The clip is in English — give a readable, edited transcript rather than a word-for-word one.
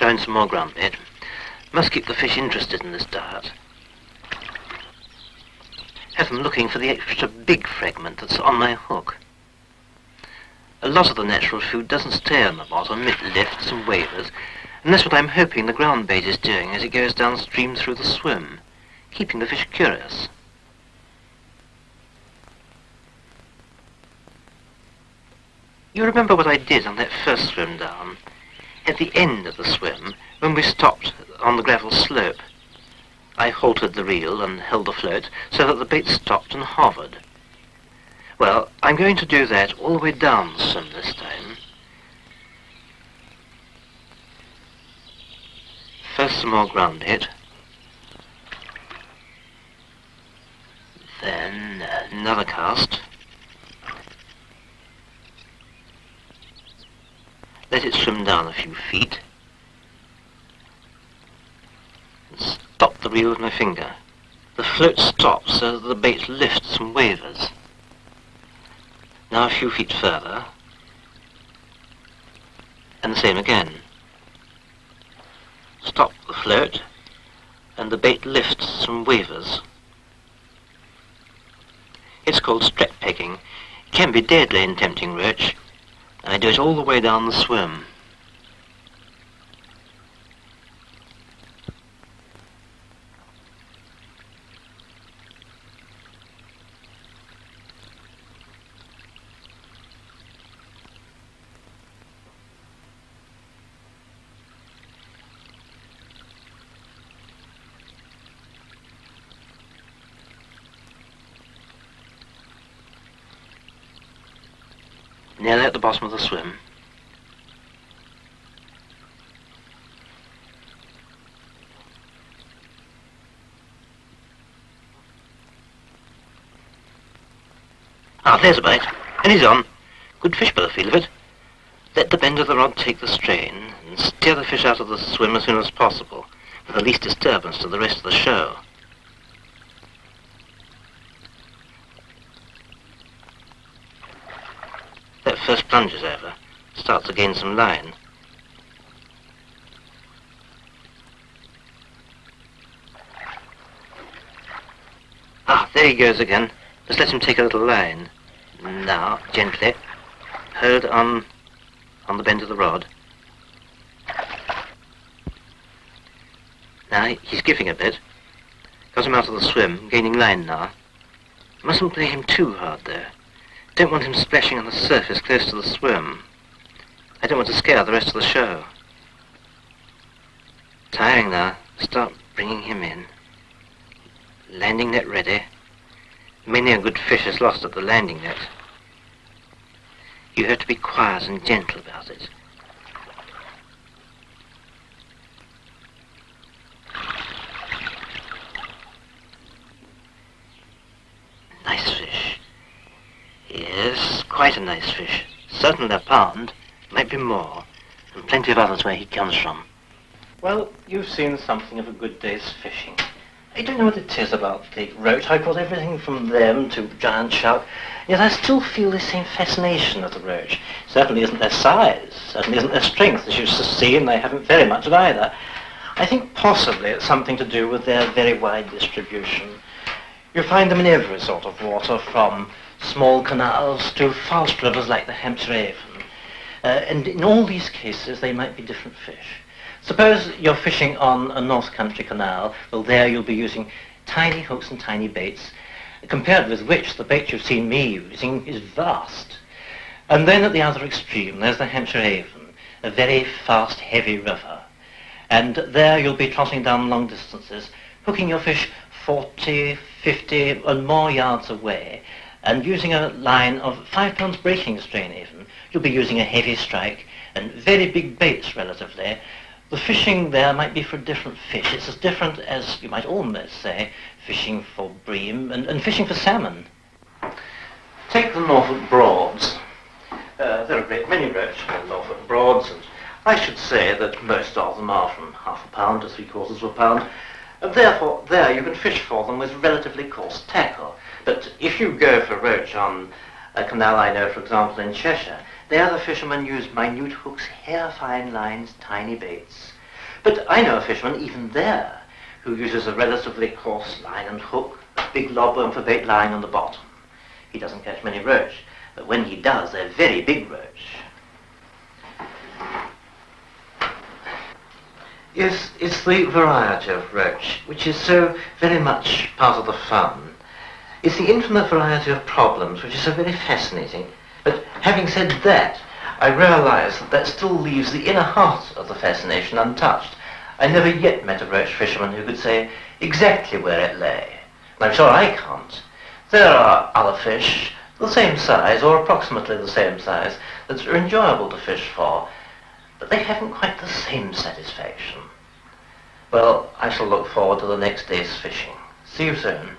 found some more ground bait. Must keep the fish interested in this diet. Have them looking for the extra big fragment that's on my hook. A lot of the natural food doesn't stay on the bottom, it lifts and wavers, and that's what I'm hoping the ground bait is doing as it goes downstream through the swim, keeping the fish curious. You remember what I did on that first swim down? At the end of the swim, when we stopped on the gravel slope, I halted the reel and held the float so that the bait stopped and hovered. Well, I'm going to do that all the way down the swim this time. First some more ground bait. Then another cast. Let it swim down a few feet. And stop the reel with my finger. The float stops so that the bait lifts and wavers. Now a few feet further. And the same again. Stop the float and the bait lifts and wavers. It's called Stret-pegging. It can be deadly in tempting roach. And I do it all the way down the swim. Nearly at the bottom of the swim. Ah, there's a bite. And he's on. Good fish by the feel of it. Let the bend of the rod take the strain and steer the fish out of the swim as soon as possible, with the least disturbance to the rest of the show. That first plunge is over. Start to gain some line. Ah, there he goes again. Just let him take a little line. Now, gently, hold on the bend of the rod. Now, he's giving a bit. Got him out of the swim, gaining line now. Mustn't play him too hard, though. Don't want him splashing on the surface close to the swim. I don't want to scare the rest of the show. Tiring now. Start bringing him in. Landing net ready. Many a good fish is lost at the landing net. You have to be quiet and gentle about it. Nice fish. Yes, quite a nice fish. Certainly a pound, might be more, and plenty of others where he comes from. Well, you've seen something of a good day's fishing. I don't know what it is about the roach. I caught everything from them to giant shark, yet I still feel the same fascination of the roach. Certainly isn't their size, certainly isn't their strength. As you've seen, they haven't very much of either. I think possibly it's something to do with their very wide distribution. You find them in every sort of water, from small canals to fast rivers like the Hampshire Avon. And in all these cases, they might be different fish. Suppose you're fishing on a North Country canal. Well, there you'll be using tiny hooks and tiny baits, compared with which the bait you've seen me using is vast. And then at the other extreme, there's the Hampshire Avon, a very fast, heavy river. And there you'll be trotting down long distances, hooking your fish 40, 50 and more yards away, and using a line of 5 pounds breaking strain even. You'll be using a heavy strike and very big baits relatively. The fishing there might be for different fish. It's as different as, you might almost say, fishing for bream and fishing for salmon. Take the Norfolk Broads. There are a great many roach called Norfolk Broads, and I should say that most of them are from half a pound to 3/4 of a pound. And therefore, there you can fish for them with relatively coarse tackle. But if you go for roach on a canal I know, for example, in Cheshire, there the fishermen use minute hooks, hair-fine lines, tiny baits. But I know a fisherman, even there, who uses a relatively coarse line and hook, a big lobworm for bait lying on the bottom. He doesn't catch many roach, but when he does, they're very big roach. Yes, it's the variety of roach, which is so very much part of the fun. It's the infinite variety of problems, which is so very fascinating. But having said that, I realise that still leaves the inner heart of the fascination untouched. I never yet met a roach fisherman who could say exactly where it lay. And I'm sure I can't. There are other fish, the same size, or approximately the same size, that are enjoyable to fish for, but they haven't quite the same satisfaction. Well, I shall look forward to the next day's fishing. See you soon.